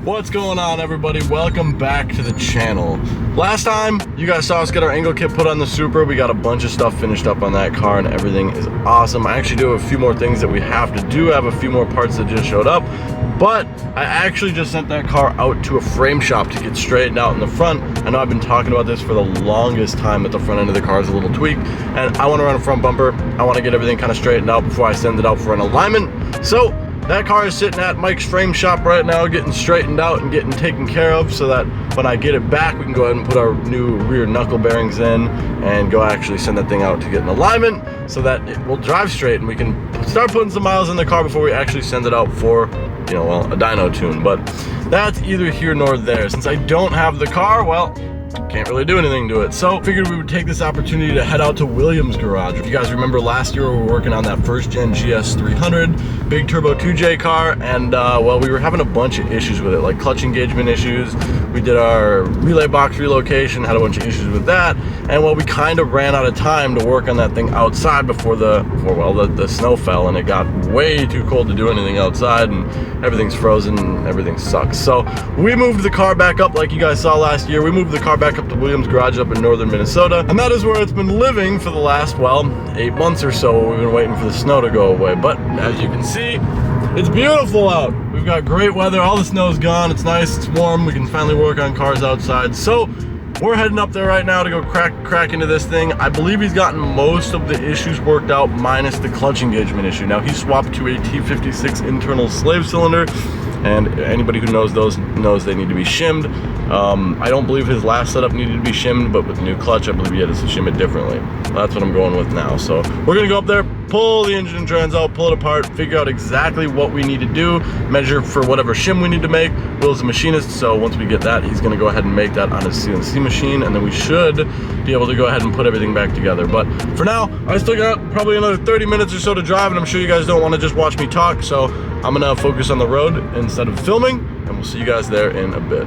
What's going on, everybody? Welcome back to the channel. Last time you guys saw us get our angle kit put on the Supra. We got a bunch of stuff finished up on that car and everything is awesome. I actually do have a few more things that we have to do. I have a few more parts that just showed up, but I actually just sent that car out to a frame shop to get straightened out in the front. I know I've been talking about this for the longest time, that the front end of the car is a little tweaked, and I want to run a front bumper. I want to get everything kind of straightened out before I send it out for an alignment. So that car is sitting at Mike's frame shop right now, getting straightened out and getting taken care of, so that when I get it back, we can go ahead and put our new rear knuckle bearings in and go actually send that thing out to get an alignment so that it will drive straight and we can start putting some miles in the car before we actually send it out for, you know, well, a dyno tune. But that's either here nor there. Since I don't have the car, well, can't really do anything to it. So figured we would take this opportunity to head out to Williams Garage. If you guys remember, last year we were working on that first gen GS 300 big turbo 2J car, and well, we were having a bunch of issues with it, like clutch engagement issues. We did our relay box relocation, had a bunch of issues with that, and well, we kind of ran out of time to work on that thing outside before the snow fell, and it got way too cold to do anything outside, and everything's frozen and everything sucks. So we moved the car back up, like you guys saw last year. We moved the car back up to Williams Garage up in northern Minnesota, and that is where it's been living for the last, well, 8 months or so. We've been waiting for the snow to go away, but as you can see, it's beautiful out. We've got great weather. All the snow's gone. It's nice, it's warm. We can finally work on cars outside. So we're heading up there right now to go crack into this thing. I believe he's gotten most of the issues worked out, minus the clutch engagement issue. Now, he swapped to a T56 internal slave cylinder, and anybody who knows those knows they need to be shimmed. I don't believe his last setup needed to be shimmed, but with the new clutch, I believe he had to shim it differently. That's what I'm going with now. So we're gonna go up there, pull the engine and trans out, pull it apart, figure out exactly what we need to do, measure for whatever shim we need to make. Will's a machinist, so once we get that, he's gonna go ahead and make that on his CNC machine, and then we should be able to go ahead and put everything back together. But for now, I still got probably another 30 minutes or so to drive, and I'm sure you guys don't want to just watch me talk, so I'm gonna focus on the road instead of filming, and we'll see you guys there in a bit.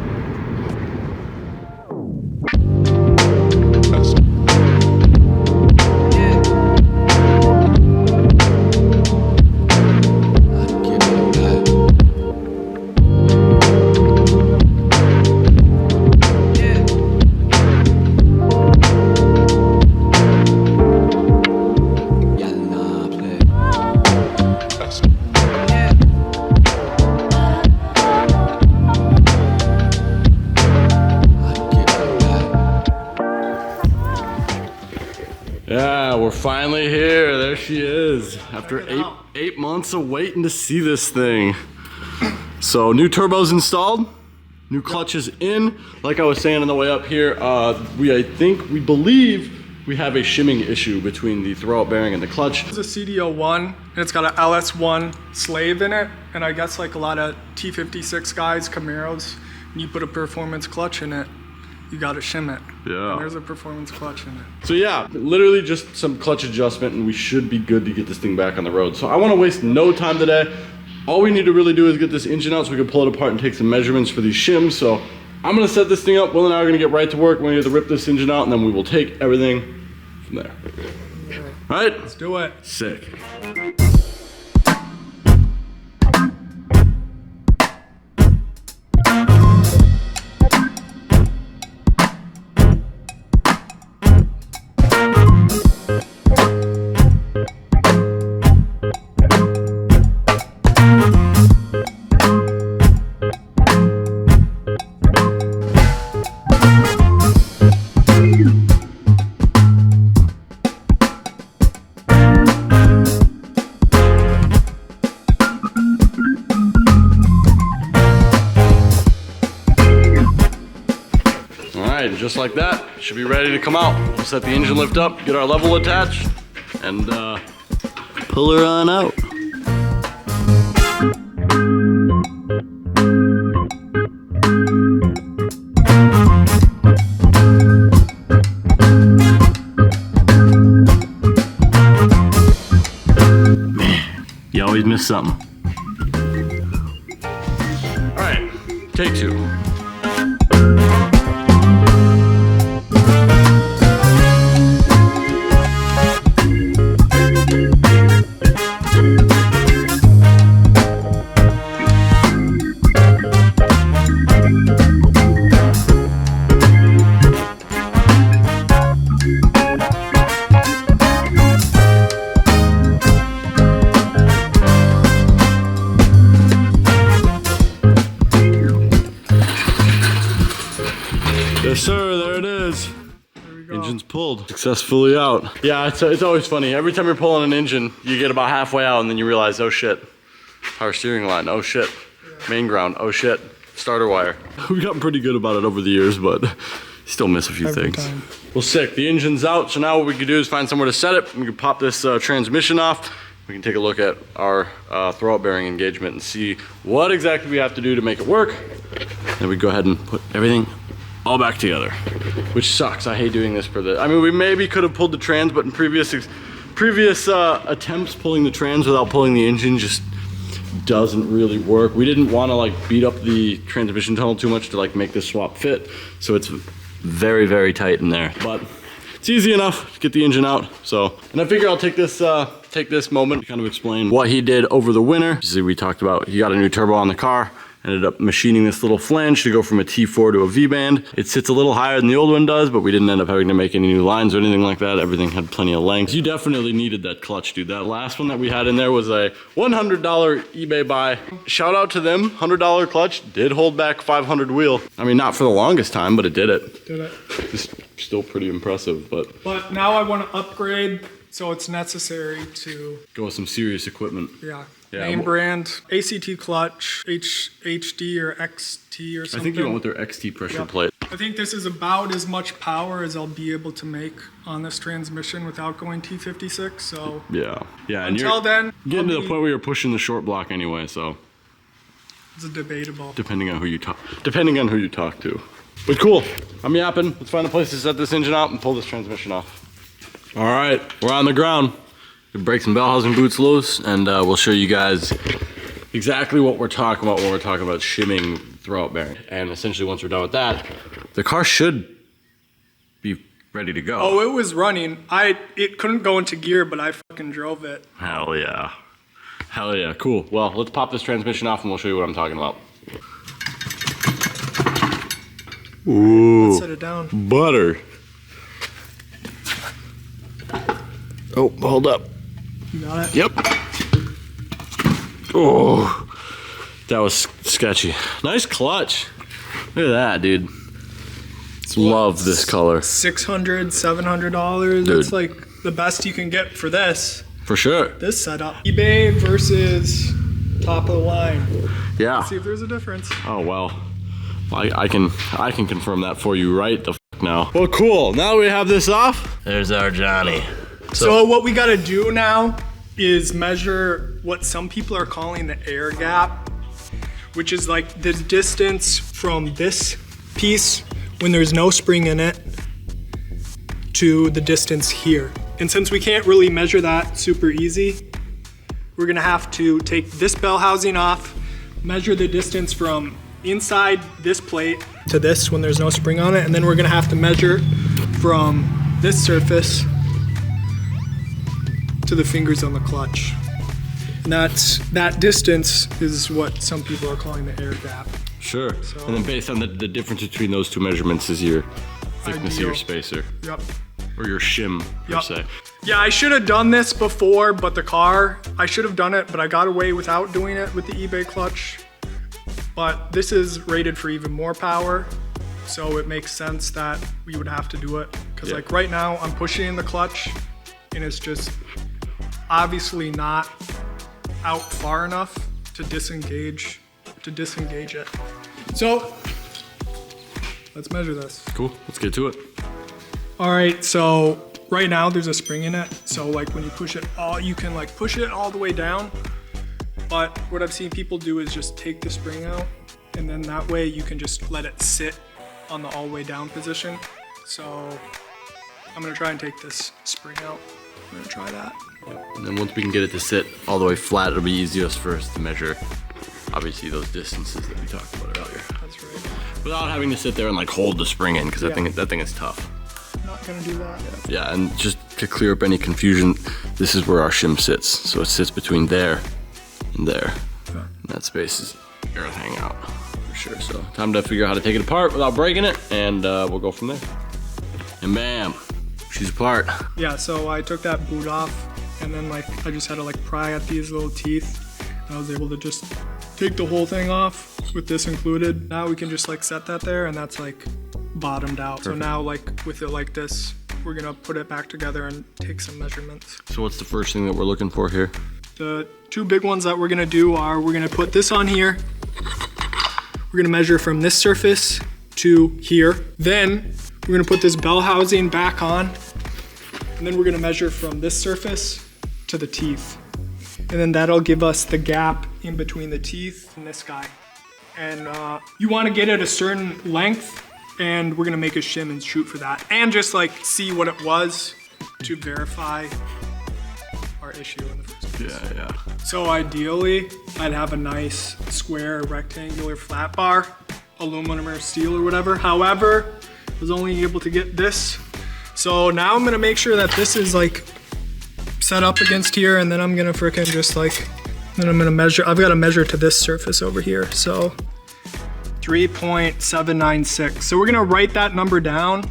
Yeah, we're finally here. There she is. After eight months of waiting to see this thing. So new turbos installed, new clutches in. Like I was saying on the way up here, we believe we have a shimming issue between the throwout bearing and the clutch. It's a CDO1, and it's got an LS1 slave in it, and I guess like a lot of T56 guys, Camaros, when you put a performance clutch in it, you gotta shim it. Yeah. And there's a performance clutch in it. So yeah, literally just some clutch adjustment and we should be good to get this thing back on the road. So I wanna waste no time today. All we need to really do is get this engine out so we can pull it apart and take some measurements for these shims. So I'm gonna set this thing up. Will and I are gonna get right to work. We're gonna have to rip this engine out, and then we will take everything from there. All right? Let's do it. Sick. Just like that, should be ready to come out. We'll set the engine lift up, get our level attached, and pull her on out. Man, you always miss something. All right, take two. Yes, sir, there it is. There we go. Engine's pulled. Successfully out. Yeah, it's always funny. Every time you're pulling an engine, you get about halfway out and then you realize, oh shit. Power steering line, oh shit. Main ground, oh shit. Starter wire. We've gotten pretty good about it over the years, but still miss a few Every things. time. Well, sick. The engine's out, so now what we can do is find somewhere to set it. We can pop this transmission off. We can take a look at our throwout bearing engagement and see what exactly we have to do to make it work. Then we go ahead and put everything all back together, which sucks. I hate doing this for the, I mean, we maybe could have pulled the trans, but in previous attempts pulling the trans without pulling the engine just doesn't really work. We didn't want to like beat up the transmission tunnel too much to like make this swap fit. So it's very, very tight in there, but it's easy enough to get the engine out. So, and I figure I'll take this moment to kind of explain what he did over the winter. See, we talked about, he got a new turbo on the car, ended up machining this little flange to go from a T4 to a V-band. It sits a little higher than the old one does, but we didn't end up having to make any new lines or anything like that. Everything had plenty of length. You definitely needed that clutch, dude. That last one that we had in there was a $100 eBay buy. Shout out to them, $100 clutch, did hold back 500 wheel. I mean, not for the longest time, but it did it. Did it. It's still pretty impressive, but now I want to upgrade, so it's necessary to go with some serious equipment. Yeah, Yeah, name brand, ACT clutch, HD or XT or something. I think you went with their XT pressure plate. I think this is about as much power as I'll be able to make on this transmission without going T56, so Yeah, and until then, getting to the point where you're pushing the short block anyway, so it's debatable. depending on who you talk to. But cool, I'm yapping. Let's find a place to set this engine out and pull this transmission off. All right, we're on the ground. We break some Bellhausen boots loose, and we'll show you guys exactly what we're talking about when we're talking about shimming throwout bearing. And essentially, once we're done with that, the car should be ready to go. Oh, it was running. It couldn't go into gear, but I fucking drove it. Hell yeah. Hell yeah, cool. Well, let's pop this transmission off and we'll show you what I'm talking about. Ooh, Let's set it down. butter. Oh, hold up. You got it? Yep. Oh, that was sketchy. Nice clutch. Look at that, dude. Love this color. $600, $700. Dude. It's like the best you can get for this For sure. setup. eBay versus top of the line. Yeah. See if there's a difference. Oh, well. I can confirm that for you right the f now. Well, cool. Now we have this off. There's our Johnny. So what we gotta do now is measure what some people are calling the air gap, which is like the distance from this piece when there's no spring in it to the distance here. And since we can't really measure that super easy, we're gonna have to take this bell housing off, measure the distance from inside this plate to this when there's no spring on it, and then we're gonna have to measure from this surface to the fingers on the clutch. And that distance is what some people are calling the air gap. Sure. And then based on the difference between those two measurements is your thickness of your Ideal. spacer. Yep. Or your shim, per Yep. se. Yeah, I should have done this before, but the car, I should have done it, but I got away without doing it with the eBay clutch. But this is rated for even more power, so it makes sense that we would have to do it. Because Yeah. like right now, I'm pushing in the clutch, and it's just obviously not out far enough to disengage it. So let's measure this. Cool. Let's get to it. All right, so right now there's a spring in it. So like when you push it all, you can like push it all the way down. But what I've seen people do is just take the spring out, and then that way you can just let it sit on the all the way down position. So I'm gonna try and take this spring out. I'm gonna try that. And then once we can get it to sit all the way flat, it'll be easiest for us to measure, obviously, those distances that we talked about earlier. That's right. Without having to sit there and like hold the spring in, because Yeah. that thing is tough. Not gonna do that. Yeah, and just to clear up any confusion, this is where our shim sits. So it sits between there and there. Yeah. And that space is air hang out for sure. So time to figure out how to take it apart without breaking it, and we'll go from there. And bam, she's apart. Yeah, so I took that boot off, and then like I just had to like pry at these little teeth, and I was able to just take the whole thing off with this included. Now we can just like set that there, and that's like bottomed out. Perfect. So now like with it like this, we're gonna put it back together and take some measurements. So what's the first thing that we're looking for here? The two big ones that we're gonna do are, we're gonna put this on here. We're gonna measure from this surface to here. Then we're gonna put this bell housing back on. And then we're gonna measure from this surface to the teeth. And then that'll give us the gap in between the teeth and this guy. And you wanna get it a certain length, and we're gonna make a shim and shoot for that. And just like see what it was to verify our issue in the first place. Yeah. So ideally, I'd have a nice square rectangular flat bar, aluminum or steel or whatever. However, I was only able to get this. So now I'm gonna make sure that this is like set up against here, and then I'm gonna frickin' just like, then I'm gonna measure, I've gotta measure to this surface over here. So 3.796. So we're gonna write that number down.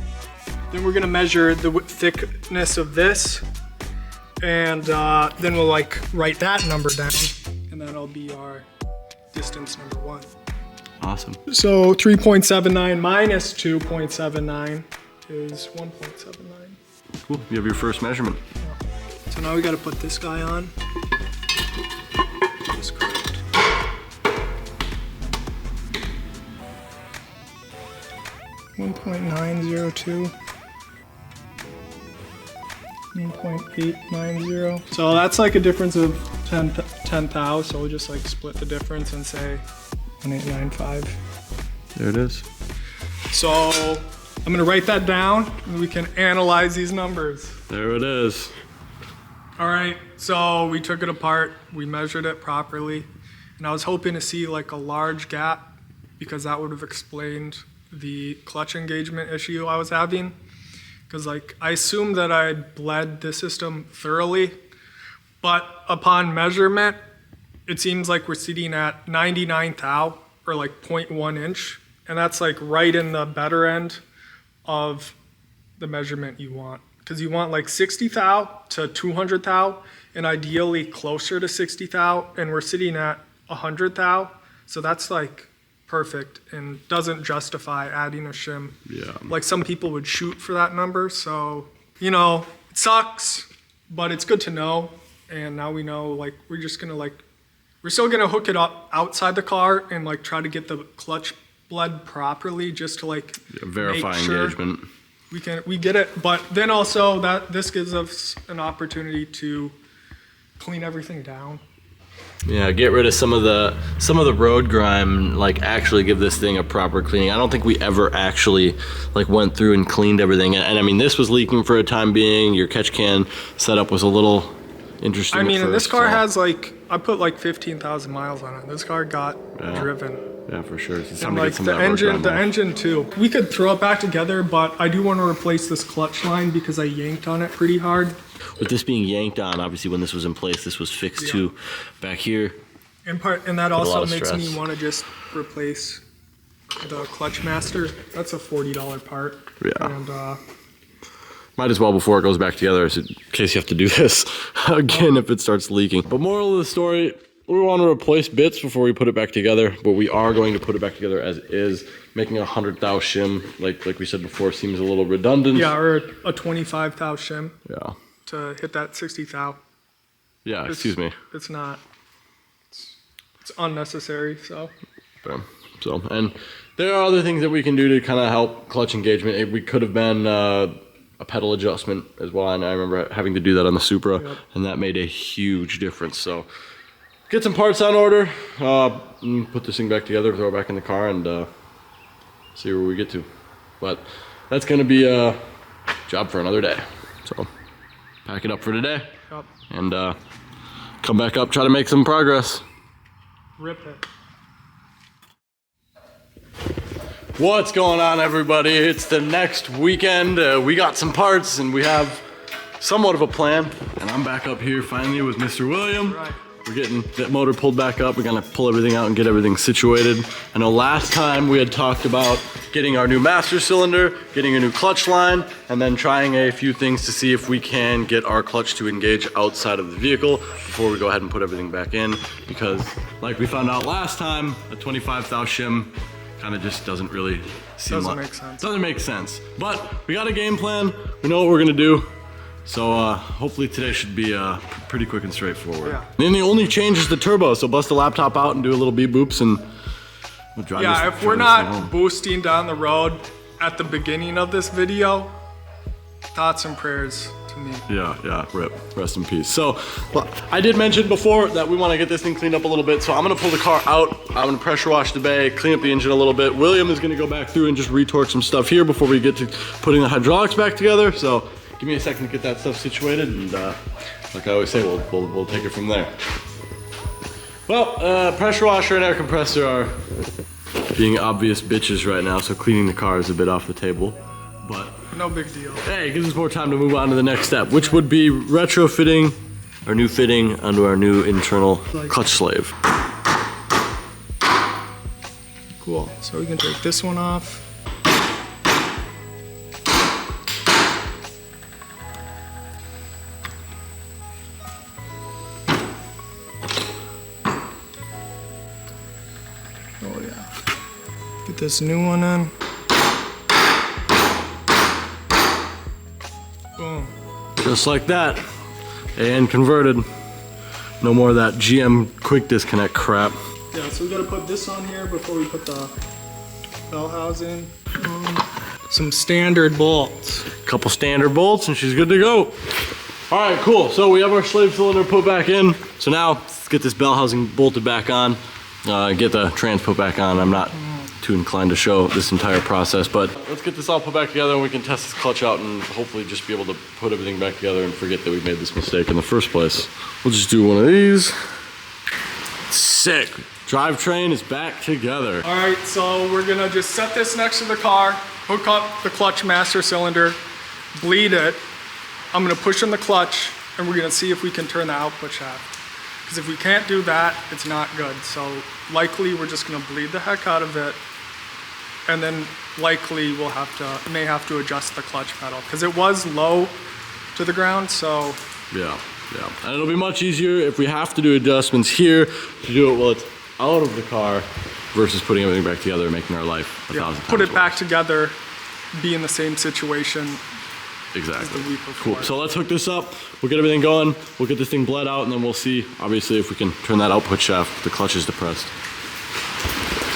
Then we're gonna measure the thickness of this. And then we'll like write that number down, and that'll be our distance number one. Awesome. So 3.79 minus 2.79 is 1.79. Cool. You have your first measurement. So now we got to put this guy on. That's correct. .902. 1.890. So that's like a difference of 10 thou. So we'll just like split the difference and say 1.895. There it is. So I'm gonna write that down and we can analyze these numbers. There it is. All right, so we took it apart, we measured it properly, and I was hoping to see like a large gap because that would have explained the clutch engagement issue I was having. Because like I assumed that I had bled the system thoroughly, but upon measurement, it seems like we're sitting at 99 thou, or like 0.1 inch, and that's like right in the better end of the measurement you want. Because you want like 60 thou to 200 thou, and ideally closer to 60 thou, and we're sitting at 100 thou, so that's like perfect and doesn't justify adding a shim. Yeah. Like some people would shoot for that number, so you know, it sucks, but it's good to know. And now we know, like we're just gonna like, we're still gonna hook it up outside the car and like try to get the clutch bled properly just to like Verify make sure engagement. we get it. But then also that this gives us an opportunity to clean everything down. Yeah, get rid of some of the road grime, like actually give this thing a proper cleaning. I don't think we ever actually like went through and cleaned everything. And I mean, this was leaking for a time being. Your catch can setup was a little interesting. I mean, at and this first, car so- has like, I put like 15,000 miles on it. This car got driven. Yeah, for sure. It's time And to like get some the of that road engine, grime the off. engine too. We could throw it back together, but I do want to replace this clutch line because I yanked on it pretty hard. With this being yanked on, obviously when this was in place, this was fixed too back here. And that lot also of makes me stress. want to just replace the clutch master. That's a $40 part. Yeah. And Might as well before it goes back together, so in case you have to do this again if it starts leaking. But moral of the story, we want to replace bits before we put it back together, but we are going to put it back together as is. Making a 100 thou shim, like we said before, seems a little redundant. yeah, or a 25 thou shim Yeah. to hit that 60 thou. Yeah, excuse me. It's not. It's unnecessary. So. Okay. So, and there are other things that we can do to kind of help clutch engagement. We could have been a pedal adjustment as well, and I remember having to do that on the Supra, and that made a huge difference. So, get some parts on order, put this thing back together, throw it back in the car, and see where we get to. But that's going to be a job for another day. So, pack it up for today, Yep. and come back up, try to make some progress. Rip it. What's going on, everybody? It's the next weekend. We got some parts and we have somewhat of a plan. And I'm back up here finally with Mr. William. Right. We're getting that motor pulled back up. We're gonna pull everything out and get everything situated. I know last time we had talked about getting our new master cylinder, getting a new clutch line, and then trying a few things to see if we can get our clutch to engage outside of the vehicle before we go ahead and put everything back in. Because like we found out last time, a 25 thou shim kind of just doesn't really seem Doesn't like, make sense. Doesn't make sense. But we got a game plan. We know what we're gonna do. So hopefully today should be pretty quick and straightforward. Yeah. And then the only change is the turbo. So bust the laptop out and do a little beep boops and we'll drive Yeah, this, if we're drive this thing not home. boosting down the road at the beginning of this video, thoughts and prayers to me. Yeah, rip. Rest in peace. So, well, I did mention before that we want to get this thing cleaned up a little bit. So I'm going to pull the car out. I'm going to pressure wash the bay, clean up the engine a little bit. William is going to go back through and just retorque some stuff here before we get to putting the hydraulics back together. So give me a second to get that stuff situated. And like I always say, we'll take it from there. Well, pressure washer and air compressor are being obvious bitches right now. So cleaning the car is a bit off the table. But No big deal. hey, it gives us more time to move on to the next step, which would be retrofitting our new fitting onto our new internal clutch slave. Cool. So we can take this one off. Oh yeah. Get this new one in. Boom. Just like that. And converted. No more of that GM quick disconnect crap. Yeah, so we gotta put this on here before we put the bell housing. Some standard bolts. Couple standard bolts and she's good to go. All right, cool. So we have our slave cylinder put back in. So now let's get this bell housing bolted back on. Get the trans put back on. I'm not too inclined to show this entire process, but let's get this all put back together and we can test this clutch out and hopefully just be able to put everything back together and forget that we made this mistake in the first place. We'll just do one of these. Sick. Drivetrain is back together. All right, so we're gonna just set this next to the car, hook up the clutch master cylinder, bleed it. I'm gonna push in the clutch and we're gonna see if we can turn the output shaft. Because if we can't do that, it's not good. So likely we're just gonna bleed the heck out of it. And then likely we'll may have to adjust the clutch pedal because it was low to the ground, so. Yeah. And it'll be much easier if we have to do adjustments here to do it while it's out of the car versus putting everything back together and making our life a thousand times Put it worse. back together, be in the same situation. Exactly. the week before. Cool. So let's hook this up. We'll get everything going. We'll get this thing bled out, and then we'll see, obviously, if we can turn that output shaft. The clutch is depressed.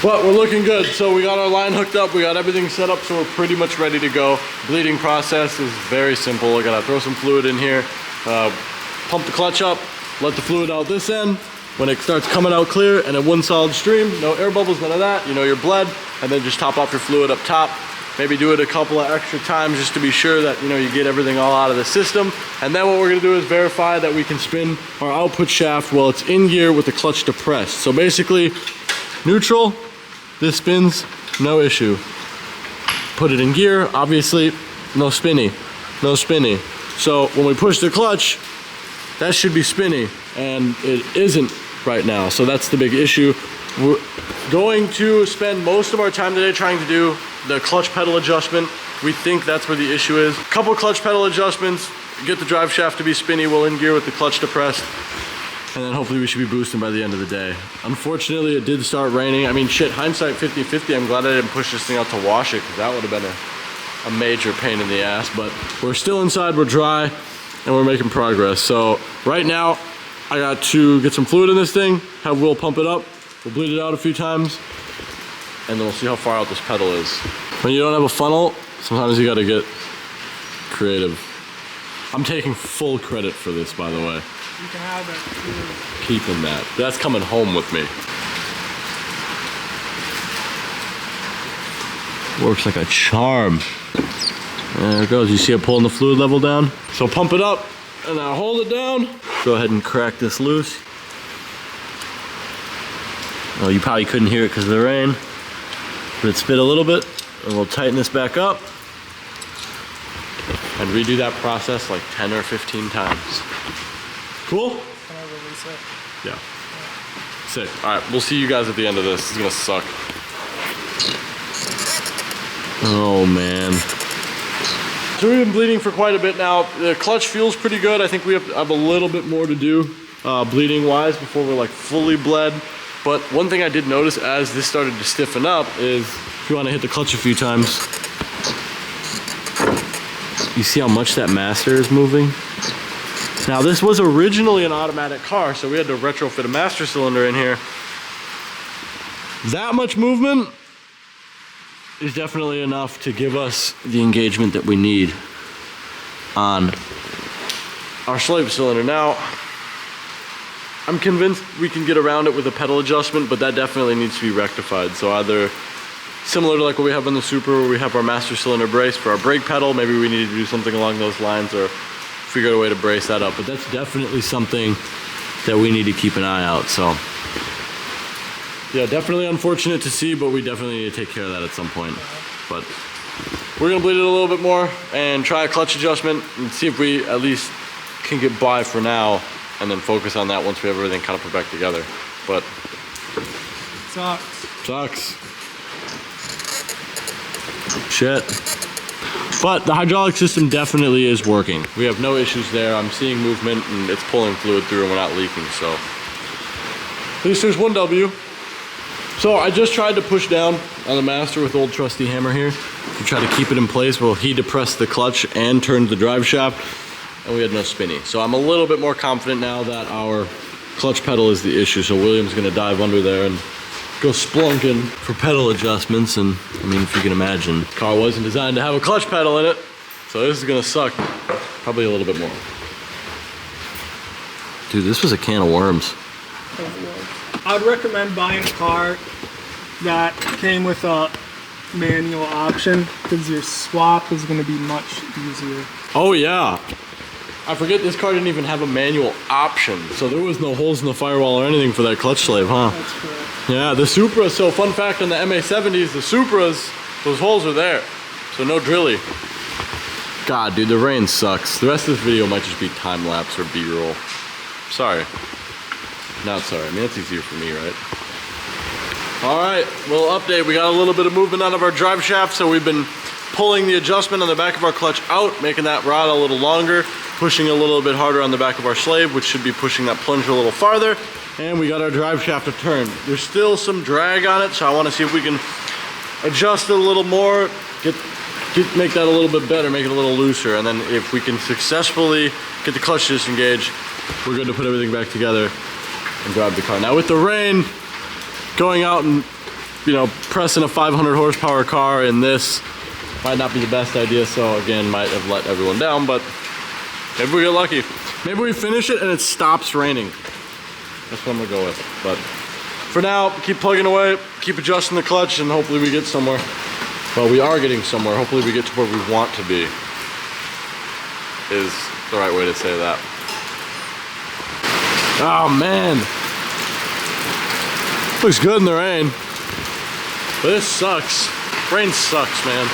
But we're looking good. So we got our line hooked up. We got everything set up, so we're pretty much ready to go. Bleeding process is very simple. I gotta throw some fluid in here, pump the clutch up, let the fluid out this end. When it starts coming out clear and in one solid stream, no air bubbles, none of that, you know you're bled, and then just top off your fluid up top. Maybe do it a couple of extra times just to be sure that you get everything all out of the system. And then what we're gonna do is verify that we can spin our output shaft while it's in gear with the clutch depressed. So basically, neutral, this spins, no issue. Put it in gear, obviously, no spinny. So when we push the clutch, that should be spinny, and it isn't right now. So that's the big issue. We're going to spend most of our time today trying to do the clutch pedal adjustment. We think that's where the issue is. Couple clutch pedal adjustments, get the drive shaft to be spinny while in gear with the clutch depressed, and then hopefully we should be boosting by the end of the day. Unfortunately, it did start raining. I mean, shit, hindsight 50-50, I'm glad I didn't push this thing out to wash it, because that would have been a major pain in the ass, but we're still inside, we're dry, and we're making progress. So right now, I got to get some fluid in this thing, have Will pump it up, we'll bleed it out a few times, and then we'll see how far out this pedal is. When you don't have a funnel, sometimes you gotta get creative. I'm taking full credit for this, by the way. You can have it. Keeping that. That's coming home with me. Works like a charm. There it goes. You see it pulling the fluid level down? So pump it up and now hold it down. Go ahead and crack this loose. Oh, you probably couldn't hear it because of the rain. But it spit a little bit, and we'll tighten this back up and redo that process like 10 or 15 times. Cool? Can I release it? Yeah. Sick. All right, we'll see you guys at the end of this. This is gonna suck. Oh man. So we've been bleeding for quite a bit now. The clutch feels pretty good. I think we have a little bit more to do bleeding wise before we're like fully bled. But one thing I did notice as this started to stiffen up is if you want to hit the clutch a few times, you see how much that master is moving? Now this was originally an automatic car, so we had to retrofit a master cylinder in here. That much movement is definitely enough to give us the engagement that we need on our slave cylinder. Now, I'm convinced we can get around it with a pedal adjustment, but that definitely needs to be rectified. So either similar to like what we have on the Supra, where we have our master cylinder brace for our brake pedal, maybe we need to do something along those lines or figure out a way to brace that up. But that's definitely something that we need to keep an eye out. So yeah, definitely unfortunate to see, but we definitely need to take care of that at some point. But we're gonna bleed it a little bit more and try a clutch adjustment and see if we at least can get by for now, and then focus on that once we have everything kind of put back together. But sucks. Shit. But the hydraulic system definitely is working. We have no issues there. I'm seeing movement and it's pulling fluid through and we're not leaking, so at least there's one W. So I just tried to push down on the master with old trusty hammer here to try to keep it in place while he depressed the clutch and turned the drive shaft, and we had no spinny. So I'm a little bit more confident now that our clutch pedal is the issue. So William's gonna dive under there and go splunking for pedal adjustments. And I mean, if you can imagine, the car wasn't designed to have a clutch pedal in it, so this is gonna suck probably a little bit more. Dude, this was a can of worms. I'd recommend buying a car that came with a manual option, because your swap is going to be much easier. Oh yeah. I forget this car didn't even have a manual option, so there was no holes in the firewall or anything for that clutch slave, huh? That's correct. Yeah, the Supra, so fun fact on the MA70s, the Supras, those holes are there, so no drilly. God, dude, the rain sucks. The rest of this video might just be time-lapse or B-roll. Sorry. Not sorry, I mean, it's easier for me, right? All right, little update. We got a little bit of movement out of our drive shaft, so we've been pulling the adjustment on the back of our clutch out, making that rod a little longer, pushing a little bit harder on the back of our slave, which should be pushing that plunger a little farther, and we got our drive shaft to turn. There's still some drag on it, so I wanna see if we can adjust it a little more, make that a little bit better, make it a little looser, and then if we can successfully get the clutch disengaged, we're good to put everything back together and drive the car. Now with the rain, going out and, you know, pressing a 500 horsepower car in this might not be the best idea, so again, might have let everyone down, but maybe we get lucky. Maybe we finish it and it stops raining. That's what I'm gonna go with. But for now, keep plugging away, keep adjusting the clutch, and hopefully we get somewhere. Well, we are getting somewhere. Hopefully we get to where we want to be, is the right way to say that. Oh man. Looks good in the rain. But this sucks. Rain sucks, man.